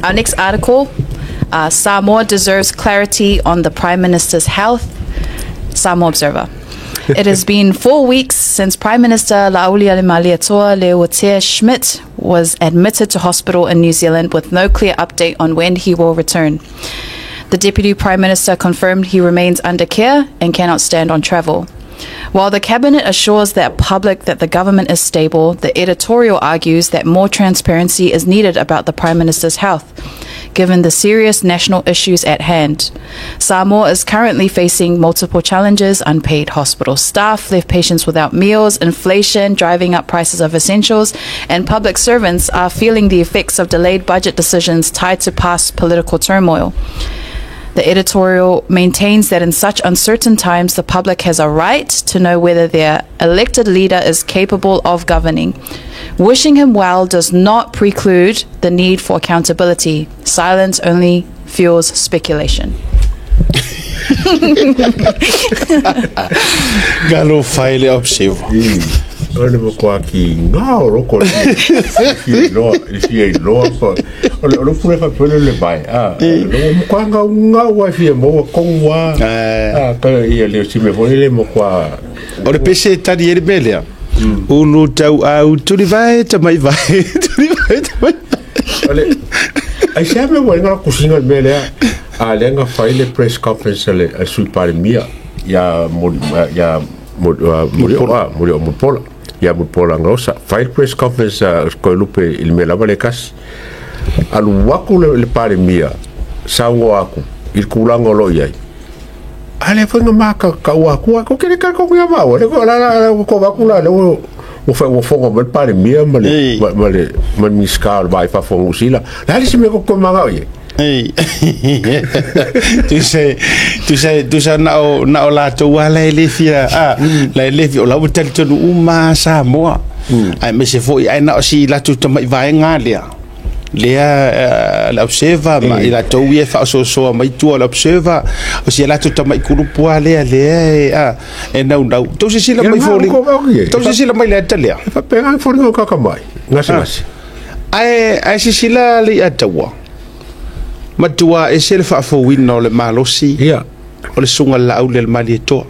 Our next article, Samoa deserves clarity on the Prime Minister's health. Samoa Observer. It has been 4 weeks since Prime Minister Laaulialemalietoa Schmidt was admitted to hospital in New Zealand with no clear update on when he will return. The Deputy Prime Minister confirmed he remains under care and cannot stand on travel. While the Cabinet assures the public that the government is stable, the editorial argues that more transparency is needed about the Prime Minister's health, given the serious national issues at hand. Samoa is currently facing multiple challenges: unpaid hospital staff left patients without meals, inflation driving up prices of essentials, and public servants are feeling the effects of delayed budget decisions tied to past political turmoil. The editorial maintains that in such uncertain times, the public has a right to know whether their elected leader is capable of governing. Wishing him well does not preclude the need for accountability. Silence only fuels speculation. Galo file observe. Ole mo kwa ki ngao roko si no so ole pure fa pele le bai mo kwa ngao wa fi mo kongwa ka ia le si me vole mo kwa ole pese tadi ele belia unu tau au tu vai ta mai vai ole ai sempre mo nga kusinga belia lenga file press conference le sui Palemia ya mo pola ya mupola ngosa file press conference ko lupe il me lava le kas alu waku le Palemia sango aku il kulango lo yai ale fanga maka ka waku ko kene ka ko ya ma le ko la ko waku la o fongo le Palemia male man miskal vai fa fongo sila la se me ko manga oye Hey, tu sais na la to wala elefia la elefia la utel to uma Samoa ai me se foi ai na si la tu mai vai ngalia lea la observa ma ila to ie fa so mai tu la observa o si la tu mai kurupu lea e na to si la mai foli to si la mai le talia fa pega fori no ka mai ngasi ai si la li atawa matua e se le fa fo wino le Malosi o le sunga Laaulialemalietoa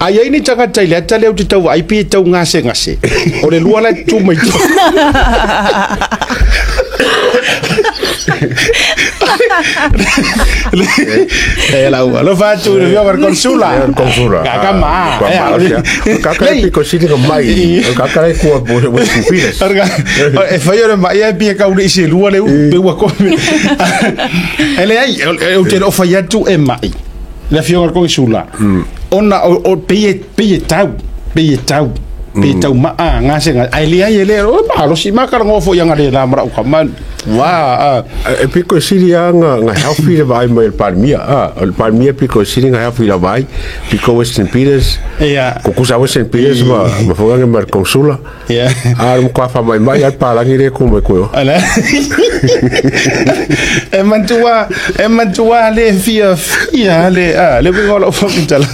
ai ai ni tanga tai le tale o te tau ai pi tau ngase o le lua la tu mai lo faccio le via per consula kama kaka piko sini mai kaka le ko bo stupidez e fa io ma ia pi ka uri se lua le be wa ko ele ai o te o fa ia tu e mai la fiona con consula ona o pe tau ma ngase ai le o ma lo si ma ka ngofo yang ale na mara ka man wa e piko sini nga healthy le vai mai Palemia el Palemia piko sini nga healthy le vai piko Western Peters ko kusa Western Peters ma fonga nga mar consula mo kwa fa mai al palangi re ko mo ko ala e mantua le fia le ngolo fa mitala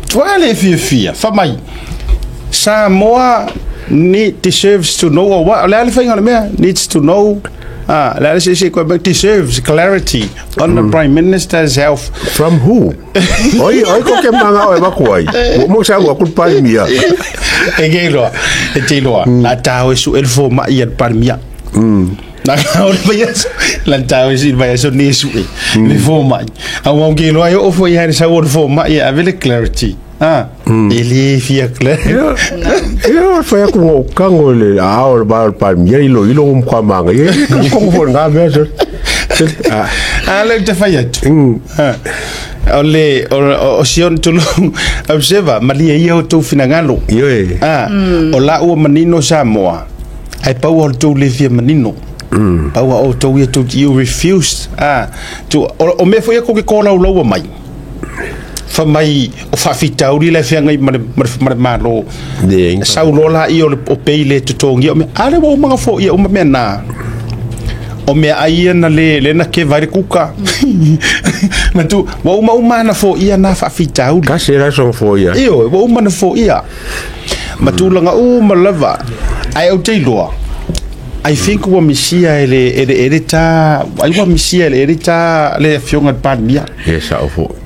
toi le fia fa mai Samoa deserves to know, or what? Needs to know. Deserves clarity on the Prime Minister's health. From who? Oi, ko ke manga o makuai. Mo sa wa ku Palemia. E tilo. La tao su el fo ma ia Palemia. Na o la tao si vai so ni su. Le fo ma. A mo ke lo o fo ia sa o fo ma ia avec clarity. Ele fia claro. Eu foi com o cango le aor bar Palemia ilo kwa manga. Ko for nga meso. Le te fayet. Ole o sion tulu observa malia ia to finangalo. O la o manino Samoa. Ai pau o to le fia manino. Pau o to you refused. To o me foi ko ke ko la lo mai. Fa mai o fa fitauri le fia ngai malo saulo la i o peile to tongi o me ale o mga fo ia o me na o me ai na le na ke vai kuka na tu wa uma na fo ia na fa fitauri ka sera so fo ia io wa uma na fo ia ma tu langa o malava ai o te loa I think wa misia ele ta ai wa misia ele ta le Afioga Palemia. Yes,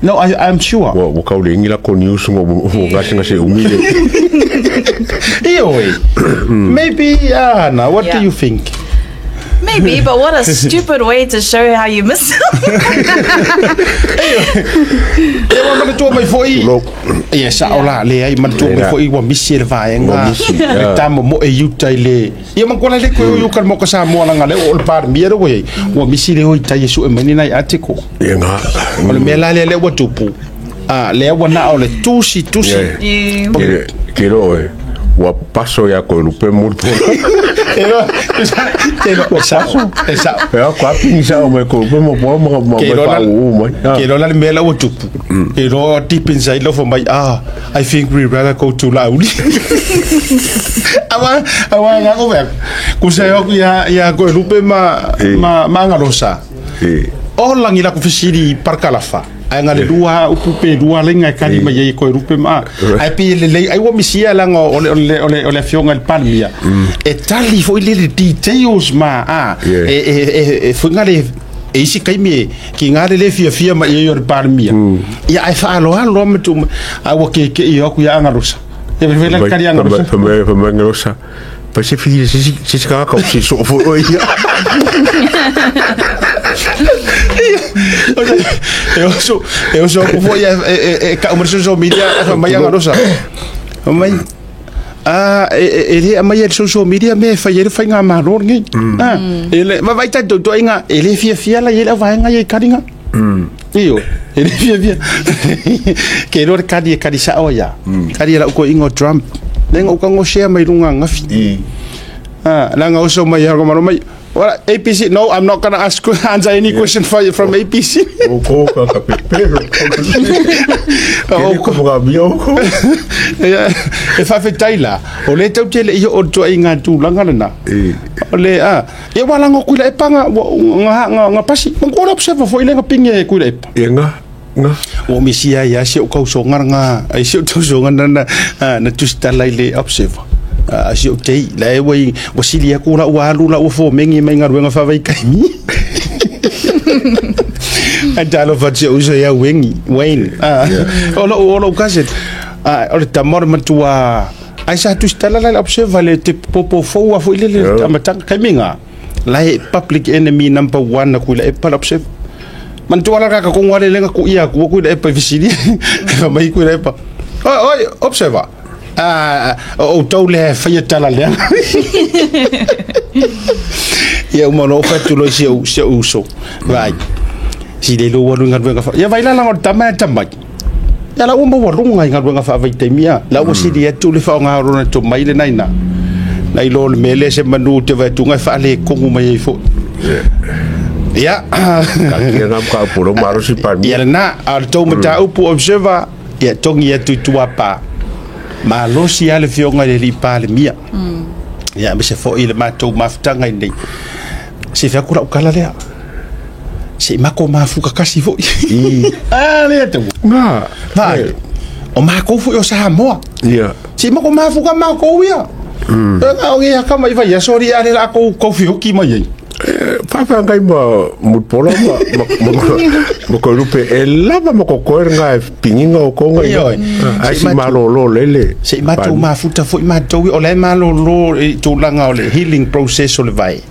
No, I'm sure. Wa kaulengi la ko news mo ngasinga se umile. Maybe Anna, what do you think? Maybe, but what a stupid way to show how you miss him. Yes, ola le ai man tu fo I wa misi le vai nga. Tamo mo e yuta ile. Ia man kola le ko yu kan mo ka sa mo la ngale o Palemia ro we. Wa misi le o ta Yesu e mani nai atiko. Ia nga. O le mela le wa tupu. Le wa na o le tusi. Kero e. Wa paso ya ko lupe multo. Exacto. Ya ko apinisa o me ko mo Kero la mela o tupu. Kero deep inside lo for my I think we rather go to Lauli. Awa nga ko ver. Ku se o ya ko lupe ma ngarosa. O lang ila ko fisiri parkalafa. Nga le dua upupe dua lenga kali ma ye ko rupe ma ai pi le ai wa misia la ngo ole Afioga Palemia e tali fo le details ma fo ngale e isi kai me ki ngale le fia ma ye yo Palemia ya ai fa lo metu a wo ke yo ku ya ngarusa e ve la kali ngarusa fa me ngarusa pa se fi se ka ka si so fo ya eu sou foi ka social media mai ngarosa mai ele mai social media me fa ele fa nga maror ngi ele ma vai ta do inga ele fia la ele vai nga ye karinga io ele fia que lo kadi sa oya kadi la ko ingo Trump lengo ka ngo share mai lunga ngafi la nga so mai ko maro mai. Well, APC, no, I'm not going to answer any question for you from APC. If I fit Taylor, or let out tell you or to Inga to Langana. Ole, ye walang okula epanga nga pasi. Mangkora observe for ilang pinge kula ep. Yenga. O misia ya si o so nga ai si o so nga na tusta laile observe. Si o tei la e wasilia ko la walu la fo mengi menga ruenga fa vai kaimi adalo fa se uso ya wengi Wayne olo kaset olo tamor matua ai sa tu stala la observe le te popo fo wa fo ile amatang kaiminga la public enemy number 1 na ku la e pa observe man tu ala ka ko ngwale lenga ku ia ku la e pa visili fa mai ku la e pa oi observe o tole fa tala le ya mo fa tu lo se uso vai si de lo walu ngadwenga fa ya vai la ngor tamai ya la umbo warunga ngadwenga fa vai temia la o si de tu le fa ngaro na to mai le naina na ilo le mele se manu te va tu nga fa le ko mai fo ya ka kira ka puro maro si Palemia ya na al to mata upu observer ya tongi ya tu apa Malosi Afioga Palemia ya me se fo ile matou mafutanga nei se fa kura ukala lea se mako mafuka kasi fo le tu nga vai o mako fo o sa mo se mako mafuka mako ya o ya kama iva ya sori ale la ko fi hoki mai fa ngai mo polo mo ko lupe lava mo ko nga pinginga o ko ngai ai si malo lo lele se matou mafuta fo matou o le malo lo tu langa o le healing process o le vai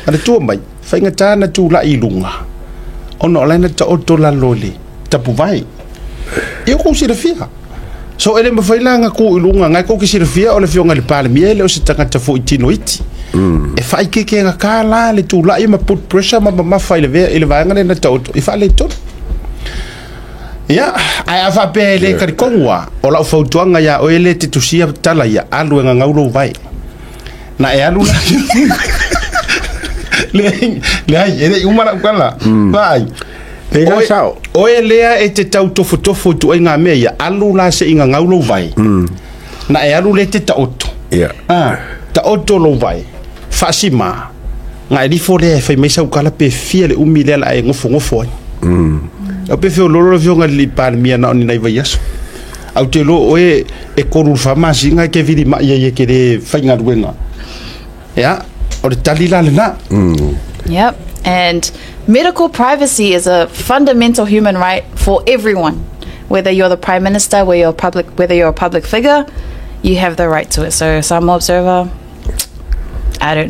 ana tu mai fa ngata na tu la ilunga ono la na to la lole tapu vai eu ko se fia so ele me foi langa ko ilunga ngai ko ke se fia o le Afioga Palemia le o se tanga fo itinoiti e fai ke nga kala le tu la ima put pressure ma fai le ve ele vai ngane na toto e fa le tot ya ai afa pe le ka konwa o la fo tuanga ya o ele te tusia tala ya alu nga ngaulo vai na e alu le ai ele umara kala vai o ele e te tau tofo tu nga me ya alu la se nga ngaulo vai na e alu le te ta oto ta oto lo vai fasima nga li fo le fa me sa ukala pe fie le umile la e ngofo o pe fe lo Afioga Palemia na ni vai yaso au te lo o e koru fa masinga ke vidi ma ye ke le fa nga ruenga ya o le tali la lena. Yep. And medical privacy is a fundamental human right for everyone. Whether you're the Prime Minister, whether you're a public figure, you have the right to it. So Samoa Observer, I don't